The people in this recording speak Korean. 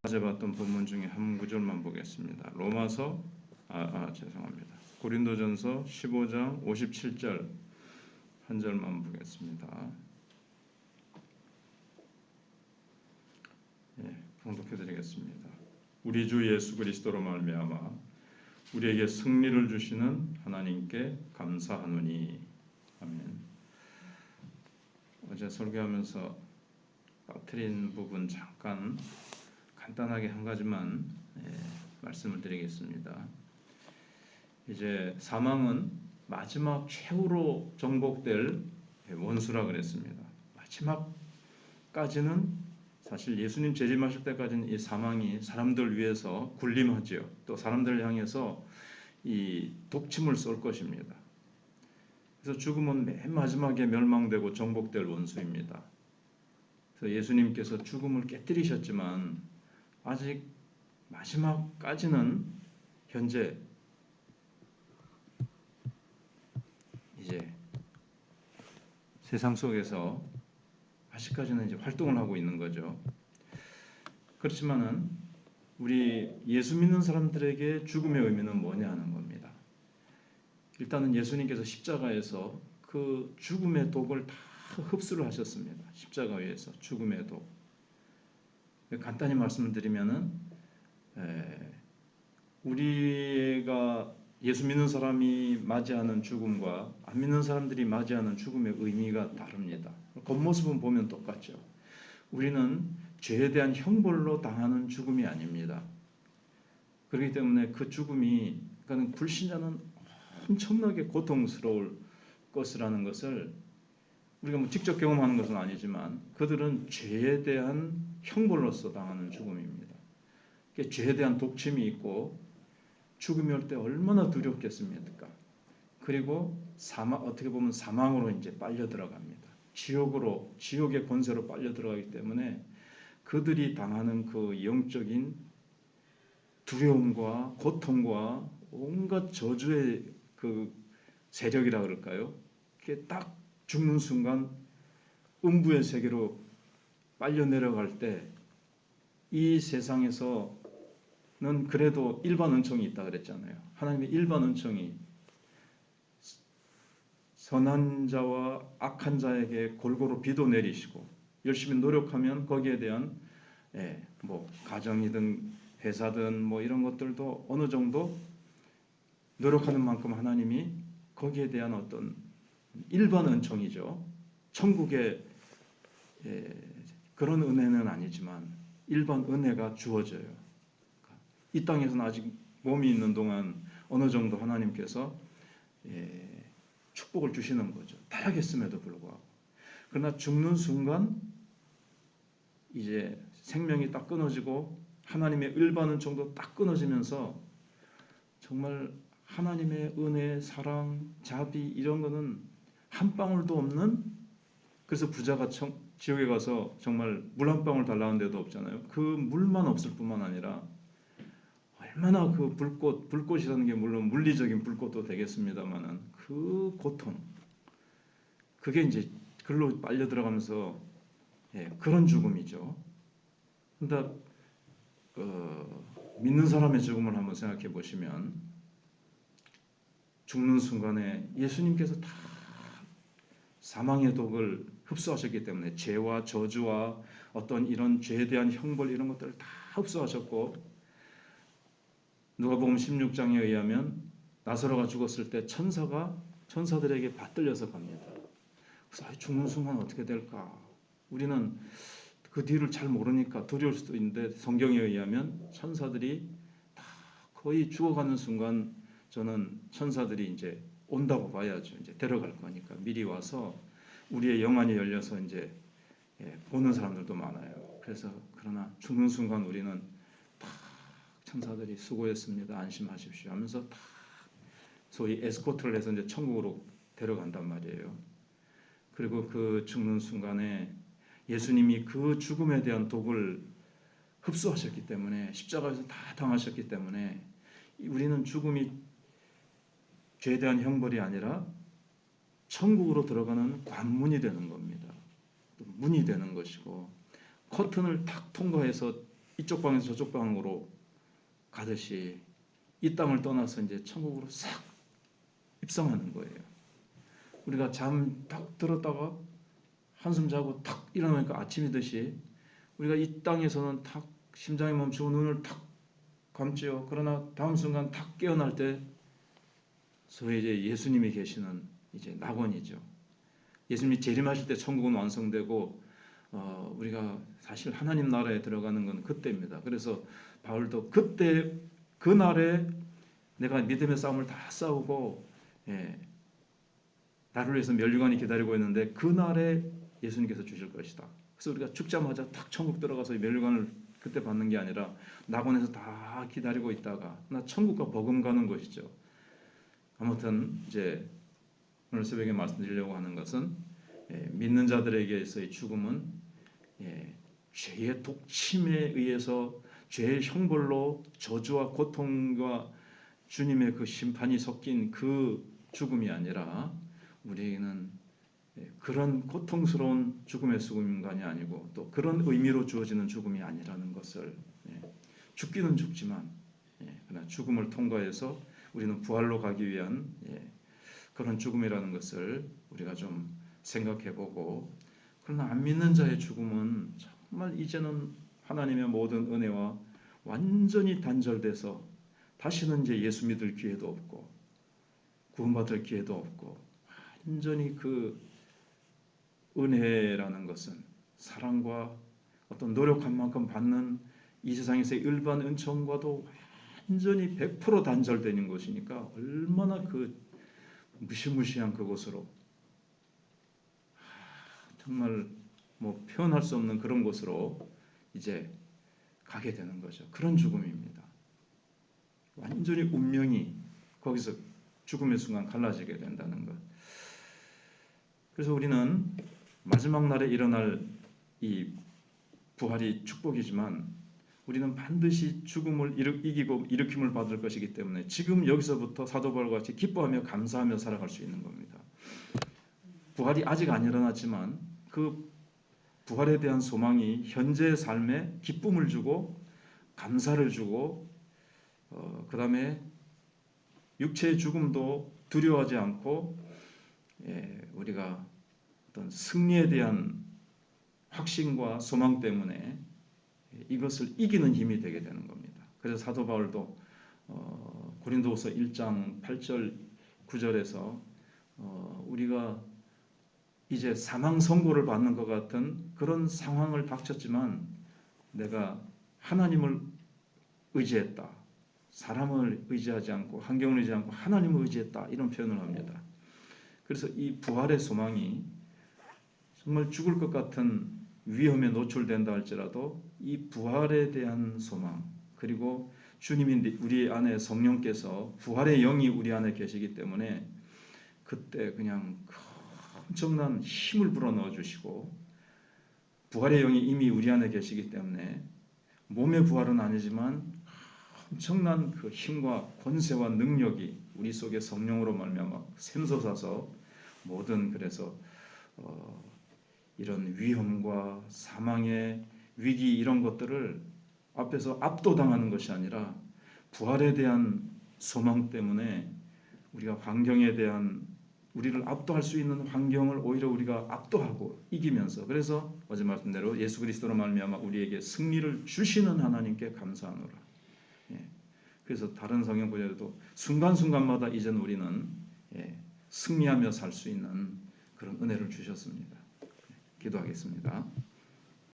낮에 봤던 본문 중에 한 구절만 보겠습니다. 로마서 죄송합니다. 고린도전서 15장 57절 한 절만 보겠습니다. 봉독해 드리겠습니다. 우리 주 예수 그리스도로 말미암아 우리에게 승리를 주시는 하나님께 감사하노니. 아멘. 어제 설교하면서 빠뜨린 부분 잠깐 간단하게 한 가지만 말씀을 드리겠습니다. 이제 사망은 마지막 최후로 정복될 원수라 그랬습니다. 마지막까지는 사실 예수님 재림하실 때까지는 이 사망이 사람들 위해서 군림하지요. 또 사람들을 향해서 이 독침을 쏠 것입니다. 그래서 죽음은 맨 마지막에 멸망되고 정복될 원수입니다. 그래서 예수님께서 죽음을 깨뜨리셨지만 아직 마지막까지는 현재 이제 세상 속에서 아직까지는 이제 활동을 하고 있는 거죠. 그렇지만은 우리 예수 믿는 사람들에게 죽음의 의미는 뭐냐 하는 겁니다. 일단은 예수님께서 십자가에서 그 죽음의 독을 다 흡수를 하셨습니다. 십자가 위에서 죽음의 독. 간단히 말씀을 드리면은 우리가 예수 믿는 사람이 맞이하는 죽음과 안 믿는 사람들이 맞이하는 죽음의 의미가 다릅니다. 겉모습은 보면 똑같죠. 우리는 죄에 대한 형벌로 당하는 죽음이 아닙니다. 그렇기 때문에 그 죽음이, 그러니까 불신자는 엄청나게 고통스러울 것이라는 것을 우리가 뭐 직접 경험하는 것은 아니지만 그들은 죄에 대한 형벌로서 당하는 죽음입니다. 죄에 대한 독침이 있고 죽음이 올 때 얼마나 두렵겠습니까? 그리고 어떻게 보면 사망으로 이제 빨려 들어갑니다. 지옥의 권세로 빨려 들어가기 때문에 그들이 당하는 그 영적인 두려움과 고통과 온갖 저주의 그 세력이라 그럴까요? 그게 딱 죽는 순간 음부의 세계로 빨려 내려갈 때 이 세상에서는 그래도 일반 은총이 있다 그랬잖아요. 하나님의 일반 은총이 선한 자와 악한 자에게 골고루 비도 내리시고 열심히 노력하면 거기에 대한 뭐 가정이든 회사든 뭐 이런 것들도 어느 정도 노력하는 만큼 하나님이 거기에 대한 어떤 일반 은총이죠. 천국의 그런 은혜는 아니지만 일반 은혜가 주어져요. 이 땅에서는 아직 몸이 있는 동안 어느 정도 하나님께서 축복을 주시는 거죠. 타락했음에도 불구하고. 그러나 죽는 순간 이제 생명이 딱 끊어지고 하나님의 일반 은총도 딱 끊어지면서 정말 하나님의 은혜, 사랑, 자비 이런 거는 한 방울도 없는, 그래서 부자가 지옥에 가서 정말 물 한 방울 달라는 데도 없잖아요. 그 물만 없을 뿐만 아니라 얼마나 그 불꽃이라는 게 물론 물리적인 불꽃도 되겠습니다만은 그 고통, 그게 이제 글로 빨려 들어가면서 그런 죽음이죠. 그러니까 믿는 사람의 죽음을 한번 생각해 보시면 죽는 순간에 예수님께서 다 사망의 독을 흡수하셨기 때문에 죄와 저주와 어떤 이런 죄에 대한 형벌 이런 것들을 다 흡수하셨고, 누가복음 16장에 의하면 나사로가 죽었을 때 천사들에게 받들려서 갑니다. 그래서 죽는 순간 어떻게 될까? 우리는 그 뒤를 잘 모르니까 두려울 수도 있는데 성경에 의하면 천사들이 다 거의 죽어가는 순간 저는 천사들이 이제 온다고 봐야죠. 이제 데려갈 거니까 미리 와서 우리의 영안이 열려서 이제 보는 사람들도 많아요. 그래서 그러나 죽는 순간 우리는 다 천사들이 수고했습니다. 안심하십시오 하면서 다 소위 에스코트를 해서 이제 천국으로 데려간단 말이에요. 그리고 그 죽는 순간에 예수님이 그 죽음에 대한 독을 흡수하셨기 때문에 십자가에서 다 당하셨기 때문에 우리는 죽음이 죄에 대한 형벌이 아니라 천국으로 들어가는 관문이 되는 겁니다. 문이 되는 것이고 커튼을 탁 통과해서 이쪽 방에서 저쪽 방으로 가듯이 이 땅을 떠나서 이제 천국으로 싹 입성하는 거예요. 우리가 잠 딱 들었다가 한숨 자고 탁 일어나니까 아침이듯이 우리가 이 땅에서는 탁 심장이 멈추고 눈을 탁 감지요. 그러나 다음 순간 탁 깨어날 때 소위 이제 예수님이 계시는 이제 낙원이죠. 예수님이 재림하실 때 천국은 완성되고 우리가 사실 하나님 나라에 들어가는 건 그때입니다. 그래서 바울도 그때 그날에 내가 믿음의 싸움을 다 싸우고 나를 위해서 면류관이 기다리고 있는데 그날에 예수님께서 주실 것이다. 그래서 우리가 죽자마자 탁 천국 들어가서 면류관을 그때 받는 게 아니라 낙원에서 다 기다리고 있다가 나 천국과 버금가는 것이죠. 아무튼 이제 오늘 새벽에 말씀드리려고 하는 것은 믿는 자들에게서의 죽음은 죄의 독침에 의해서 죄의 형벌로 저주와 고통과 주님의 그 심판이 섞인 그 죽음이 아니라 우리에게는 그런 고통스러운 죽음의 순간이 아니고 또 그런 의미로 주어지는 죽음이 아니라는 것을 죽기는 죽지만 그러나 죽음을 통과해서 우리는 부활로 가기 위한 그런 죽음이라는 것을 우리가 좀 생각해보고 그러나 안 믿는 자의 죽음은 정말 이제는 하나님의 모든 은혜와 완전히 단절돼서 다시는 이제 예수 믿을 기회도 없고 구원받을 기회도 없고 완전히 그 은혜라는 것은 사랑과 어떤 노력한 만큼 받는 이 세상에서의 일반 은총과도 완전히 100% 단절되는 것이니까 얼마나 그 무시무시한 그곳으로 정말 뭐 표현할 수 없는 그런 곳으로 이제 가게 되는 거죠. 그런 죽음입니다. 완전히 운명이 거기서 죽음의 순간 갈라지게 된다는 것. 그래서 우리는 마지막 날에 일어날 이 부활이 축복이지만 우리는 반드시 죽음을 이기고 일으킴을 받을 것이기 때문에 지금 여기서부터 사도 바울과 같이 기뻐하며 감사하며 살아갈 수 있는 겁니다. 부활이 아직 안 일어났지만 그 부활에 대한 소망이 현재의 삶에 기쁨을 주고 감사를 주고 그 다음에 육체의 죽음도 두려워하지 않고 우리가 어떤 승리에 대한 확신과 소망 때문에 이것을 이기는 힘이 되게 되는 겁니다. 그래서 사도 바울도 고린도후서 1장 8절 9절에서 우리가 이제 사망 선고를 받는 것 같은 그런 상황을 닥쳤지만 내가 하나님을 의지했다. 사람을 의지하지 않고 환경을 의지하지 않고 하나님을 의지했다. 이런 표현을 합니다. 그래서 이 부활의 소망이 정말 죽을 것 같은 위험에 노출된다 할지라도 이 부활에 대한 소망 그리고 주님이 우리 안에 성령께서 부활의 영이 우리 안에 계시기 때문에 그때 그냥 엄청난 힘을 불어넣어 주시고 부활의 영이 이미 우리 안에 계시기 때문에 몸의 부활은 아니지만 엄청난 그 힘과 권세와 능력이 우리 속에 성령으로 말미암아 샘솟아서 모든 그래서 이런 위험과 사망의 위기 이런 것들을 앞에서 압도당하는 것이 아니라 부활에 대한 소망 때문에 우리가 환경에 대한 우리를 압도할 수 있는 환경을 오히려 우리가 압도하고 이기면서 그래서 어제 말씀대로 예수 그리스도로 말미암아 우리에게 승리를 주시는 하나님께 감사하노라. 그래서 다른 성경 구절에도 순간순간마다 이제는 우리는 승리하며 살 수 있는 그런 은혜를 주셨습니다. 기도하겠습니다.